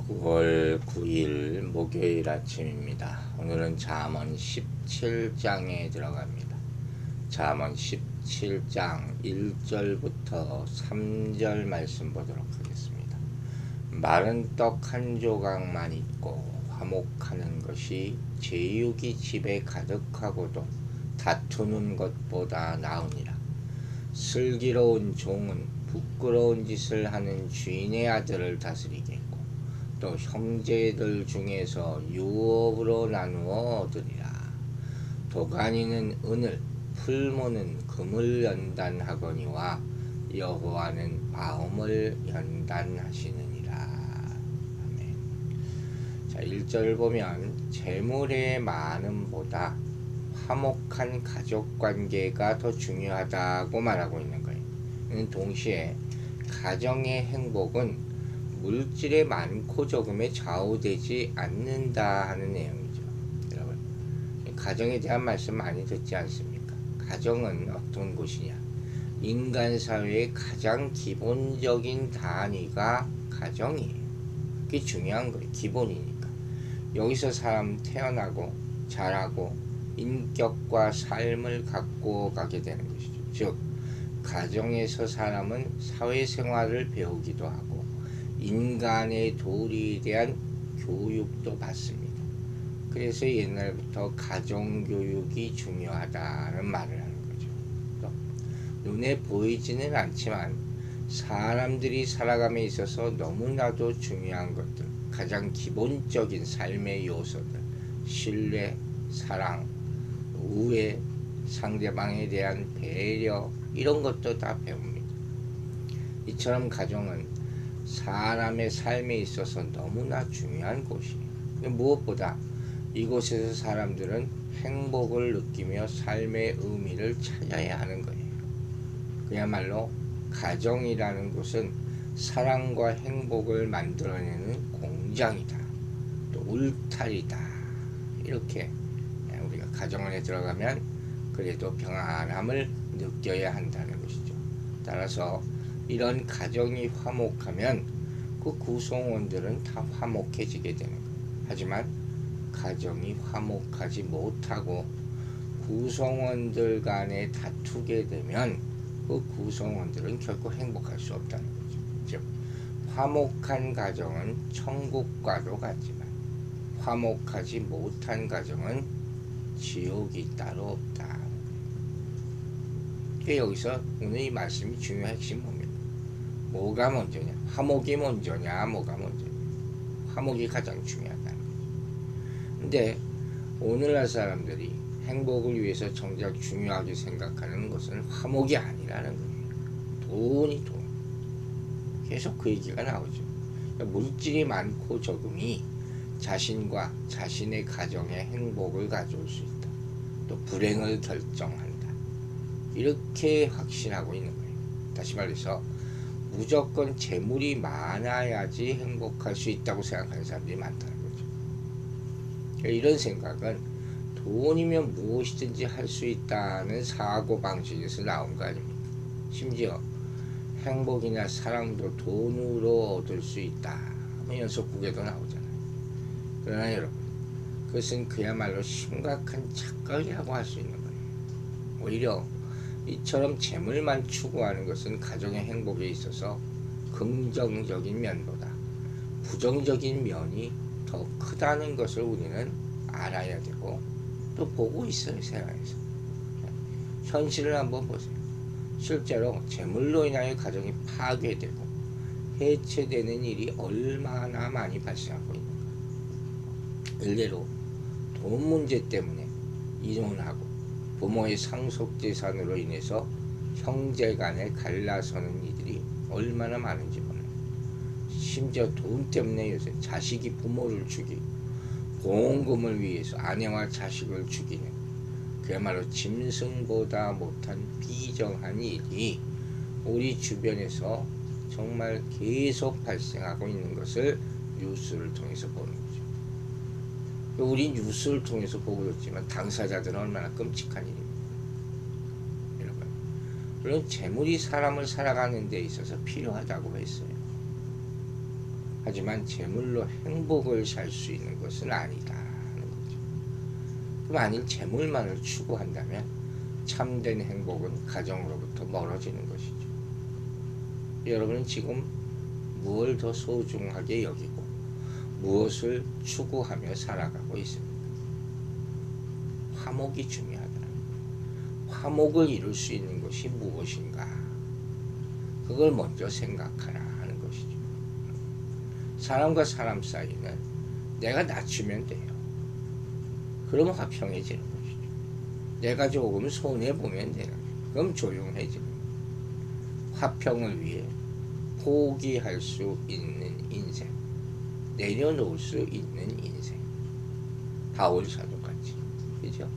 9월 9일 목요일 아침입니다. 오늘은 잠언 17장에 들어갑니다. 잠언 17장 1절부터 3절 말씀 보도록 하겠습니다. 마른 떡 한 조각만 있고 화목하는 것이 제육이 집에 가득하고도 다투는 것보다 나으니라. 슬기로운 종은 부끄러운 짓을 하는 주인의 아들을 다스리겠고 또 형제들 중에서 유업으로 나누어 얻으리라. 도가니는 은을, 풀무는 금을 연단하거니와 여호와는 마음을 연단하시느니라. 아멘. 자, 1절 보면 재물의 많음보다 화목한 가족관계가 더 중요하다고 말하고 있는 거예요. 동시에 가정의 행복은 물질의 많고 적음에 좌우되지 않는다 하는 내용이죠. 여러분, 가정에 대한 말씀 많이 듣지 않습니까? 가정은 어떤 곳이냐? 인간 사회의 가장 기본적인 단위가 가정이에요. 그게 중요한 거예요. 기본이니까. 여기서 사람 태어나고 자라고 인격과 삶을 갖고 가게 되는 것이죠. 즉, 가정에서 사람은 사회생활을 배우기도 하고 인간의 도리에 대한 교육도 받습니다. 그래서 옛날부터 가정교육이 중요하다는 말을 하는 거죠. 눈에 보이지는 않지만 사람들이 살아감에 있어서 너무나도 중요한 것들, 가장 기본적인 삶의 요소들, 신뢰, 사랑, 우애, 상대방에 대한 배려, 이런 것도 다 배웁니다. 이처럼 가정은 사람의 삶에 있어서 너무나 중요한 곳이에요. 무엇보다 이곳에서 사람들은 행복을 느끼며 삶의 의미를 찾아야 하는 거예요. 그야말로 가정이라는 곳은 사랑과 행복을 만들어내는 공장이다. 또 울타리다. 이렇게 우리가 가정 안에 들어가면 그래도 평안함을 느껴야 한다는 것이죠. 따라서 이런 가정이 화목하면 그 구성원들은 다 화목해지게 되는 거예요. 하지만 가정이 화목하지 못하고 구성원들 간에 다투게 되면 그 구성원들은 결코 행복할 수 없다는 거죠. 즉, 화목한 가정은 천국과도 같지만 화목하지 못한 가정은 지옥이 따로 없다. 여기서 오늘 이 말씀이 중요한 핵심 뭡니까? 뭐가 먼저냐? 화목이 먼저냐? 뭐가 먼저냐? 화목이 가장 중요하다는 거죠. 근데 오늘날 사람들이 행복을 위해서 정작 중요하게 생각하는 것은 화목이 아니라는 거예요. 돈이 돈. 계속 그 얘기가 나오죠. 물질이 많고 적음이 자신과 자신의 가정의 행복을 가져올 수 있다. 또 불행을 결정한다. 이렇게 확신하고 있는 거예요. 다시 말해서 무조건 재물이 많아야지 행복할 수 있다고 생각하는 사람들이 많다는 거죠. 그러니까 이런 생각은 돈이면 무엇이든지 할 수 있다는 사고방식에서 나온 거 아닙니까? 심지어 행복이나 사랑도 돈으로 얻을 수 있다 하면 연속국에도 나오잖아요. 그러나 여러분, 그것은 그야말로 심각한 착각이라고 할 수 있는 거예요. 오히려 이처럼 재물만 추구하는 것은 가정의 행복에 있어서 긍정적인 면보다 부정적인 면이 더 크다는 것을 우리는 알아야 되고 또 보고 있어요. 세상에서 현실을 한번 보세요. 실제로 재물로 인하여 가정이 파괴되고 해체되는 일이 얼마나 많이 발생하고 있는가. 일례로 돈 문제 때문에 이혼하고 부모의 상속재산으로 인해서 형제간에 갈라서는 이들이 얼마나 많은지 몰라요. 심지어 돈 때문에 요새 자식이 부모를 죽이고 보험금을 위해서 아내와 자식을 죽이는 그야말로 짐승보다 못한 비정한 일이 우리 주변에서 정말 계속 발생하고 있는 것을 뉴스를 통해서 보는 거죠. 우리 뉴스를 통해서 보고 있지만 당사자들은 얼마나 끔찍한 일입니다. 여러분, 물론 재물이 사람을 살아가는 데 있어서 필요하다고 했어요. 하지만 재물로 행복을 살 수 있는 것은 아니다 하는 거죠. 만일 재물만을 추구한다면 참된 행복은 가정으로부터 멀어지는 것이죠. 여러분은 지금 무엇을 더 소중하게 여기고 무엇을 추구하며 살아가고 있습니까? 화목이 중요하다. 화목을 이룰 수 있는 것이 무엇인가? 그걸 먼저 생각하라 하는 것이죠. 사람과 사람 사이는 내가 낮추면 돼요. 그럼 화평해지는 것이죠. 내가 조금 손해보면 되는 거예요. 그럼 조용해지는 거예요. 화평을 위해 포기할 수 있는 인생, 내려놓을 수 있는 인생. 바울사도같이, 그죠?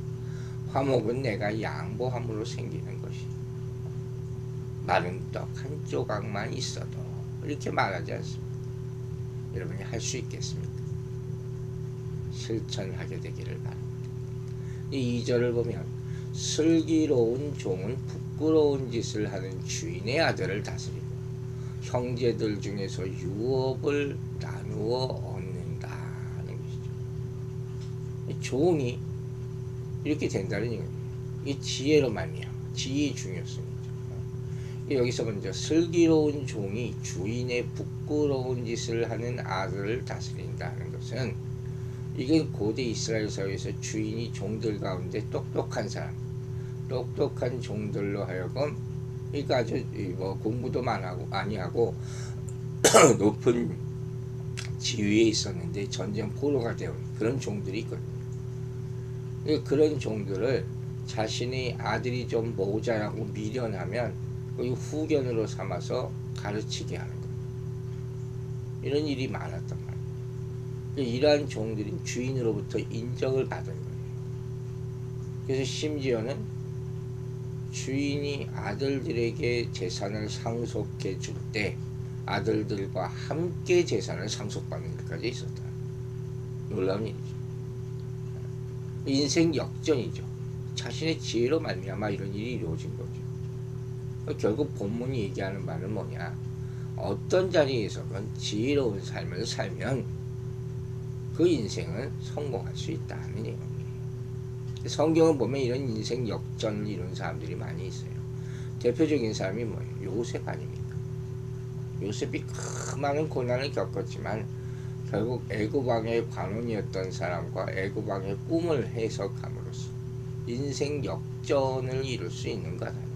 화목은 내가 양보함으로 생기는 것이. 마른 떡 한 조각만 있어도 이렇게 말하지 않습니다. 여러분이 할 수 있겠습니까? 실천하게 되기를 바랍니다. 이 2절을 보면 슬기로운 종은 부끄러운 짓을 하는 주인의 아들을 다스리고 형제들 중에서 유업을 나누어 얻는다 하는 것이죠. 종이 이렇게 된다는 얘기예요. 이 지혜로 말미암아 지혜의 중요성이죠. 여기서 먼저 슬기로운 종이 주인의 부끄러운 짓을 하는 아들을 다스린다는 것은 이건 고대 이스라엘 사회에서 주인이 종들 가운데 똑똑한 사람, 똑똑한 종들로 하여금 그러니까 아주 공부도 많이 하고 높은 지위에 있었는데 전쟁 포로가 되어 그런 종들이 있거든요. 그런 종들을 자신의 아들이 좀 모자라고 미련하면 후견으로 삼아서 가르치게 하는 거예요. 이런 일이 많았단 말이에요. 이러한 종들이 주인으로부터 인정을 받은 거예요. 그래서 심지어는 주인이 아들들에게 재산을 상속해 줄 때 아들들과 함께 재산을 상속받는 데까지 있었다. 놀라운 일이죠. 인생 역전이죠. 자신의 지혜로 말미암아 이런 일이 이루어진 거죠. 결국 본문이 얘기하는 말은 뭐냐? 어떤 자리에서건 지혜로운 삶을 살면 그 인생은 성공할 수 있다는 얘기입니다. 성경을 보면 이런 인생 역전을 이룬 사람들이 많이 있어요. 대표적인 사람이 뭐예요? 요셉 아닙니까? 요셉이 그 많은 고난을 겪었지만 결국 애굽왕의 관원이었던 사람과 애굽왕의 꿈을 해석함으로써 인생 역전을 이룰 수 있는 것 아닙니까?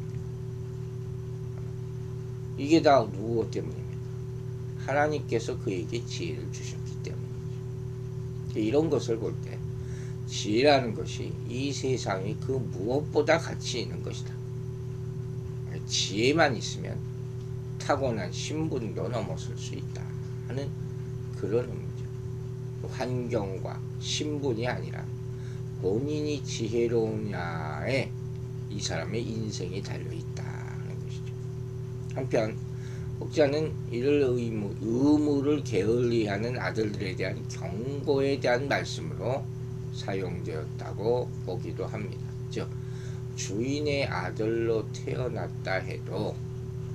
이게 다 누구 때문입니까? 하나님께서 그에게 지혜를 주셨기 때문이죠. 이런 것을 볼 때 지혜라는 것이 이 세상에 그 무엇보다 가치 있는 것이다. 지혜만 있으면 타고난 신분도 넘어설 수 있다 하는 그런 의미죠. 환경과 신분이 아니라 본인이 지혜로우냐에 이 사람의 인생이 달려있다는 것이죠. 한편 혹자는 이를 의무를 게을리하는 아들들에 대한 경고에 대한 말씀으로 사용되었다고 보기도 합니다. 즉 주인의 아들로 태어났다 해도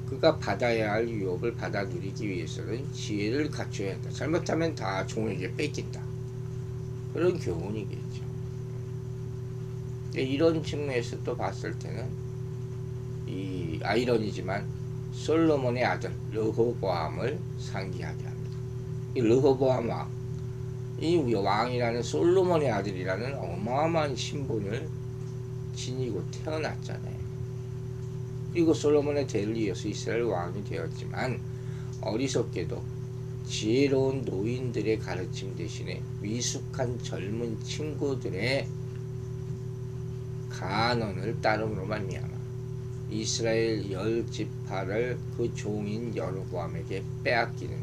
그가 받아야 할 유업을 받아 누리기 위해서는 지혜를 갖춰야 한다. 잘못하면 다 종에게 뺏긴다. 그런 교훈이겠죠. 이런 측면에서 또 봤을 때는 이 아이러니지만 솔로몬의 아들 르호보암을 상기하게 합니다. 이 르호보암 왕, 이 왕이라는 솔로몬의 아들이라는 어마어마한 신분을 지니고 태어났잖아요. 그리고 솔로몬의 대를 이어서 이스라엘 왕이 되었지만 어리석게도 지혜로운 노인들의 가르침 대신에 미숙한 젊은 친구들의 간언을 따름으로 말미암아 이스라엘 10지파를 그 종인 여로보암에게 빼앗기는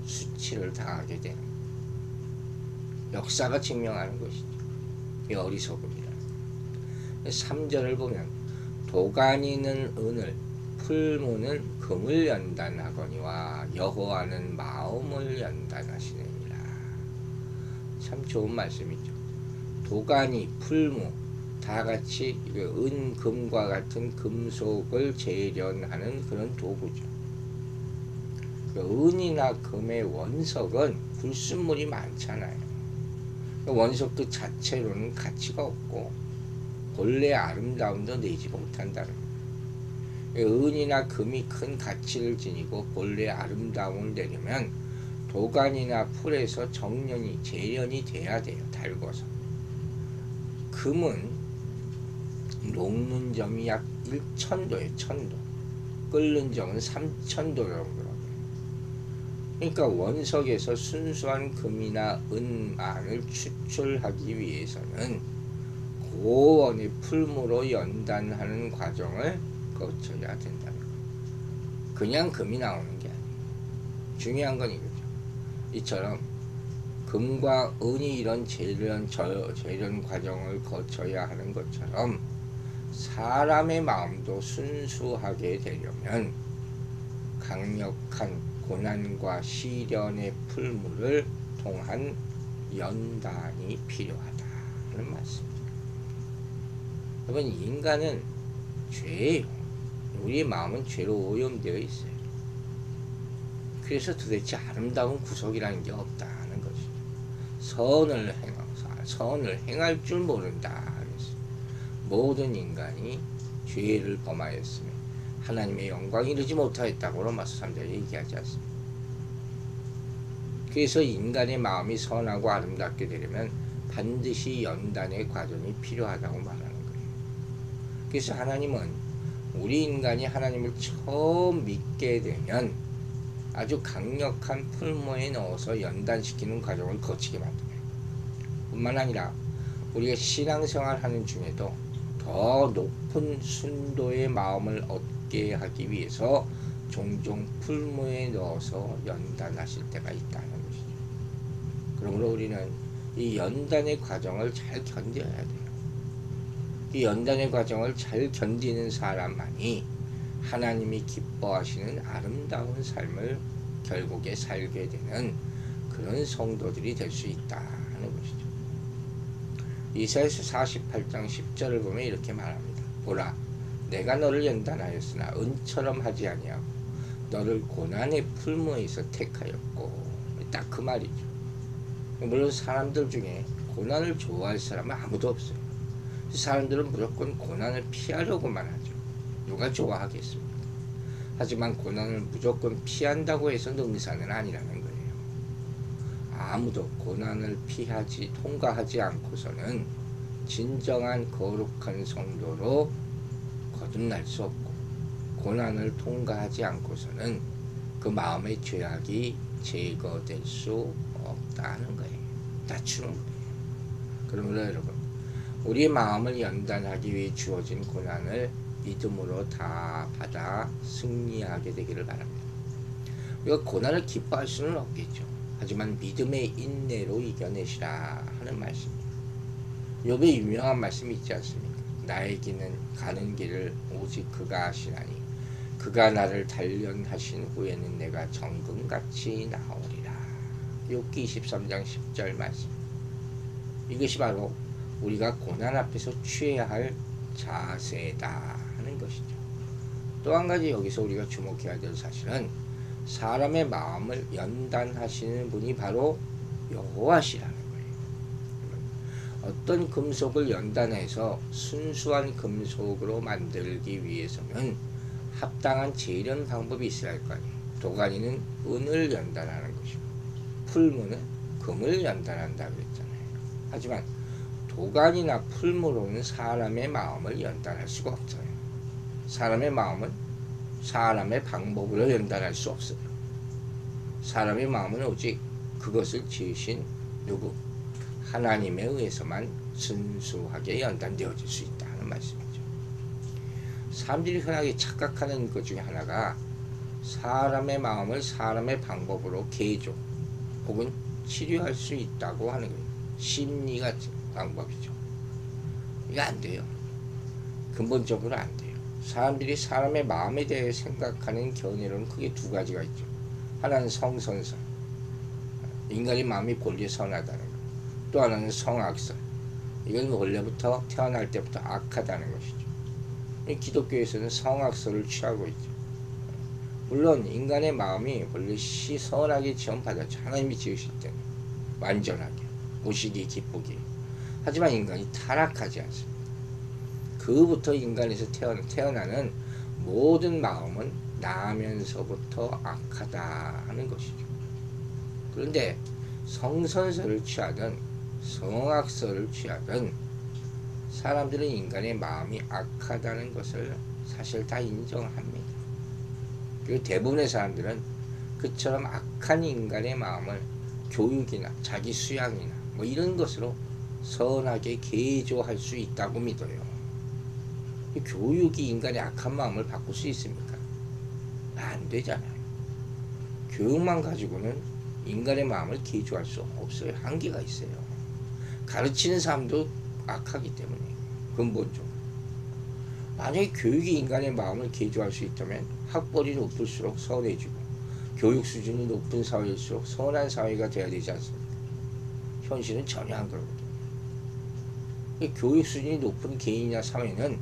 수치를 당하게 되는 역사가 증명하는 것이죠. 이 어리석음이라. 3절을 보면 도가니는 은을 풀무는 금을 연단하거니와 여호와는 마음을 연단하시느니라. 참 좋은 말씀이죠. 도가니, 풀무 다같이 은, 금과 같은 금속을 재련하는 그런 도구죠. 은이나 금의 원석은 불순물이 많잖아요. 원석 그 자체로는 가치가 없고 본래 아름다움도 내지 못한다는 거예요. 은이나 금이 큰 가치를 지니고 본래 아름다움을 내려면 도간이나 풀에서 정련이 재련이 돼야 돼요. 달궈서. 금은 녹는 점이 약 1,000도예요. 1,000도. 끓는 점은 3,000도 정도라고요. 그러니까 원석에서 순수한 금이나 은만을 추출하기 위해서는 고온의 풀무로 연단하는 과정을 거쳐야 된다는 거예요. 그냥 금이 나오는 게 아니에요. 중요한 건 이거죠. 이처럼 금과 은이 이런 재련 과정을 거쳐야 하는 것처럼 사람의 마음도 순수하게 되려면 강력한 고난과 시련의 풀물을 통한 연단이 필요하다는 말씀입니다. 여러분, 인간은 죄예요. 우리의 마음은 죄로 오염되어 있어요. 그래서 도대체 아름다운 구석이라는 게 없다는 것이죠. 선을 행할 줄 모른다. 모든 인간이 죄를 범하였으며 하나님의 영광이 이르지 못하였다고 로마서 3절에 얘기하지 않습니까? 그래서 인간의 마음이 선하고 아름답게 되려면 반드시 연단의 과정이 필요하다고 말하는 거예요. 그래서 하나님은 우리 인간이 하나님을 처음 믿게 되면 아주 강력한 풀무에 넣어서 연단시키는 과정을 거치게 만듭니다. 뿐만 아니라 우리가 신앙생활 하는 중에도 더 높은 순도의 마음을 얻게 하기 위해서 종종 풀무에 넣어서 연단하실 때가 있다는 것이죠. 그러므로 우리는 이 연단의 과정을 잘 견뎌야 돼요. 이 연단의 과정을 잘 견디는 사람만이 하나님이 기뻐하시는 아름다운 삶을 결국에 살게 되는 그런 성도들이 될 수 있다는 것이죠. 이사야서 48장 10절을 보면 이렇게 말합니다. 보라, 내가 너를 연단하였으나 은처럼 하지 아니하고 너를 고난의 풀무에서 택하였고. 딱 그 말이죠. 물론 사람들 중에 고난을 좋아할 사람은 아무도 없어요. 사람들은 무조건 고난을 피하려고만 하죠. 누가 좋아하겠습니까? 하지만 고난을 무조건 피한다고 해서 능사는 아니라는 거예요. 아무도 고난을 통과하지 않고서는 진정한 거룩한 성도로 거듭날 수 없고, 고난을 통과하지 않고서는 그 마음의 죄악이 제거될 수 없다는 거예요. 다추는 거예요. 그러므로 여러분, 우리의 마음을 연단하기 위해 주어진 고난을 믿음으로 다 받아 승리하게 되기를 바랍니다. 우리가 고난을 기뻐할 수는 없겠죠. 하지만 믿음의 인내로 이겨내시라 하는 말씀입니다. 욥의 유명한 말씀이 있지 않습니까? 나의 길은 가는 길을 오직 그가 아시나니 그가 나를 단련하신 후에는 내가 정금같이 나오리라. 욥기 23장 10절 말씀. 이것이 바로 우리가 고난 앞에서 취해야 할 자세다 하는 것이죠. 또 한 가지 여기서 우리가 주목해야 될 사실은 사람의 마음을 연단하시는 분이 바로 여호와시라는 거예요. 어떤 금속을 연단해서 순수한 금속으로 만들기 위해서는 합당한 재련 방법이 있어야 할 거 아니에요. 도가니는 은을 연단하는 것이고 풀무는 금을 연단한다 그랬잖아요. 하지만 도가니나 풀무로는 사람의 마음을 연단할 수가 없어요. 사람의 마음은 사람의 방법으로 연단할 수 없어요. 사람의 마음은 오직 그것을 지으신 누구? 하나님에 의해서만 순수하게 연단되어질 수 있다는 말씀이죠. 사람들이 흔하게 착각하는 것 중에 하나가 사람의 마음을 사람의 방법으로 개조 혹은 치료할 수 있다고 하는 거예요. 심리 같은 방법이죠. 이거 안 돼요. 근본적으로 안 돼요. 사람들이 사람의 마음에 대해 생각하는 견해로는 크게 두 가지가 있죠. 하나는 성선설, 인간의 마음이 본래 선하다는 것. 또 하나는 성악설, 이건 원래부터 태어날 때부터 악하다는 것이죠. 기독교에서는 성악설을 취하고 있죠. 물론 인간의 마음이 원래 선하게 지원받았죠. 하나님이 지으실 때는 완전하게 보시기 기쁘기. 하지만 인간이 타락하지 않습니다. 그부터 인간에서 태어나는 모든 마음은 나면서부터 악하다 하는 것이죠. 그런데 성선설을 취하든 성악설을 취하든 사람들은 인간의 마음이 악하다는 것을 사실 다 인정합니다. 그리고 대부분의 사람들은 그처럼 악한 인간의 마음을 교육이나 자기 수양이나 뭐 이런 것으로 선하게 개조할 수 있다고 믿어요. 교육이 인간의 악한 마음을 바꿀 수 있습니까? 안 되잖아요. 교육만 가지고는 인간의 마음을 개조할 수 없어요. 한계가 있어요. 가르치는 사람도 악하기 때문에 근본적으로. 만약에 교육이 인간의 마음을 개조할 수 있다면 학벌이 높을수록 선해지고 교육 수준이 높은 사회일수록 선한 사회가 돼야 되지 않습니까? 현실은 전혀 안 그러거든요. 교육 수준이 높은 개인이나 사회는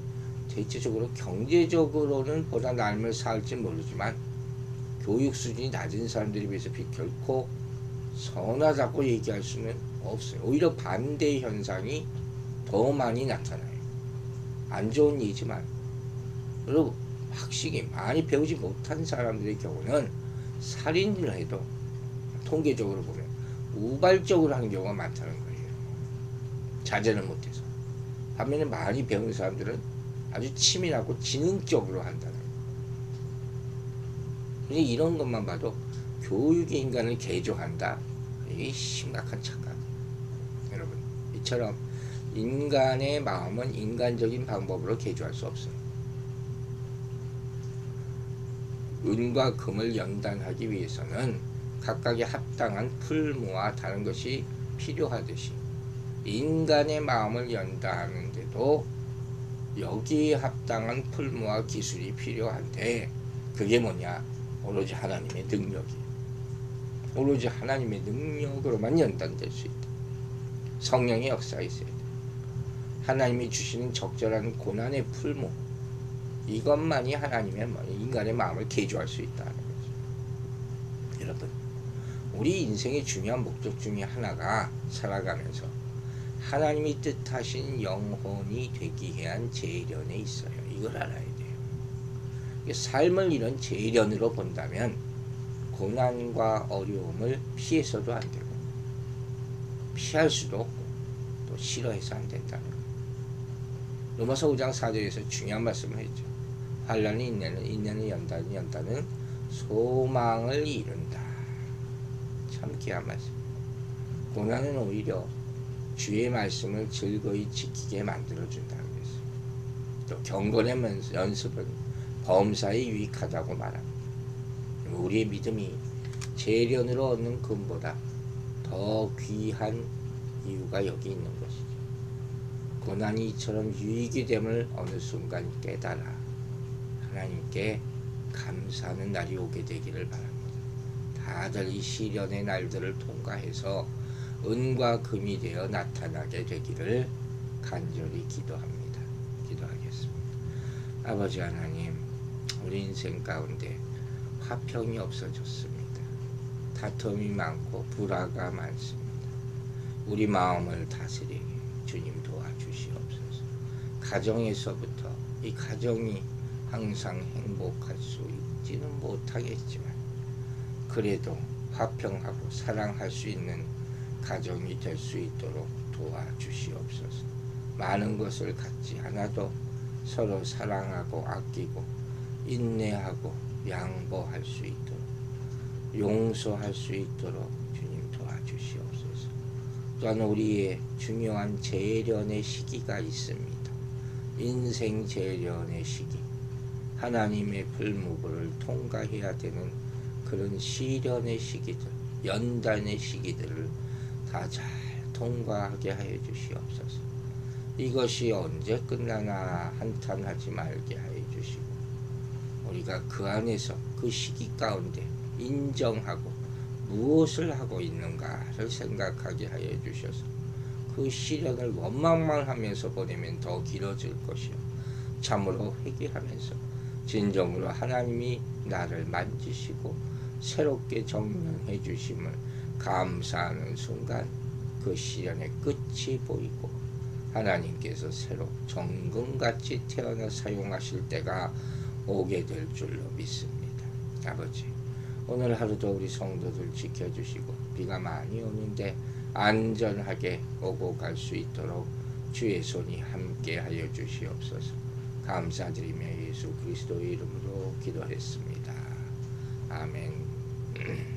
대체적으로 경제적으로는 보다 나음을 쌓을지 모르지만 교육 수준이 낮은 사람들에 비해서 결코 선하다고 얘기할 수는 없어요. 오히려 반대 현상이 더 많이 나타나요. 안 좋은 예지만 그리고 학식이 많이 배우지 못한 사람들의 경우는 살인을 해도 통계적으로 보면 우발적으로 하는 경우가 많다는 거예요. 자제를 못해서. 반면에 많이 배운 사람들은 아주 치밀하고 지능적으로 한다는 거예요. 이런 것만 봐도 교육이 인간을 개조한다. 이게 심각한 착각이에요. 여러분, 이처럼 인간의 마음은 인간적인 방법으로 개조할 수 없어요. 은과 금을 연단하기 위해서는 각각의 합당한 풀무와 다른 것이 필요하듯이 인간의 마음을 연단하는데도 여기에 합당한 풀무와 기술이 필요한데 그게 뭐냐? 오로지 하나님의 능력이에요. 오로지 하나님의 능력으로만 연단될 수 있다. 성령의 역사가 있어야 돼. 하나님이 주시는 적절한 고난의 풀무, 이것만이 하나님의 인간의 마음을 개조할 수 있다는 거죠. 여러분, 우리 인생의 중요한 목적 중에 하나가 살아가면서 하나님이 뜻하신 영혼이 되기 위한 재련에 있어요. 이걸 알아야 돼요. 삶을 이런 재련으로 본다면 고난과 어려움을 피해서도 안 되고 피할 수도 없고 또 싫어해서 안 된다는 거예요. 로마서 5장 4절에서 중요한 말씀을 했죠. 환난이 인내는 연단은 소망을 이룬다. 참 귀한 말씀. 고난은 오히려 주의 말씀을 즐거이 지키게 만들어준다는 것이죠. 또 경건의 연습은 범사에 유익하다고 말합니다. 우리의 믿음이 재련으로 얻는 금보다 더 귀한 이유가 여기 있는 것이죠. 고난이 이처럼 유익이 됨을 어느 순간 깨달아 하나님께 감사하는 날이 오게 되기를 바랍니다. 다들 이 시련의 날들을 통과해서 은과 금이 되어 나타나게 되기를 간절히 기도합니다. 기도하겠습니다. 아버지 하나님, 우리 인생 가운데 화평이 없어졌습니다. 다툼이 많고 불화가 많습니다. 우리 마음을 다스리게 주님 도와주시옵소서. 가정에서부터 이 가정이 항상 행복할 수 있지는 못하겠지만 그래도 화평하고 사랑할 수 있는 가정이 될 수 있도록 도와주시옵소서. 많은 것을 갖지 않아도 서로 사랑하고 아끼고 인내하고 양보할 수 있도록 용서할 수 있도록 주님 도와주시옵소서. 또한 우리의 중요한 재련의 시기가 있습니다. 인생 재련의 시기, 하나님의 풀무불을 통과해야 되는 그런 시련의 시기들, 연단의 시기들을 다 잘 통과하게 하여 주시옵소서. 이것이 언제 끝나나 한탄하지 말게 하여 주시고 우리가 그 안에서 그 시기 가운데 인정하고 무엇을 하고 있는가를 생각하게 하여 주셔서 그 시련을 원망만 하면서 보내면 더 길어질 것이요 참으로 회개하면서 진정으로 하나님이 나를 만지시고 새롭게 정령해 주심을 감사하는 순간 그 시련의 끝이 보이고 하나님께서 새로 정금같이 태어나 사용하실 때가 오게 될 줄로 믿습니다. 아버지, 오늘 하루도 우리 성도들 지켜주시고 비가 많이 오는데 안전하게 오고 갈 수 있도록 주의 손이 함께 하여 주시옵소서. 감사드리며 예수 그리스도의 이름으로 기도했습니다. 아멘.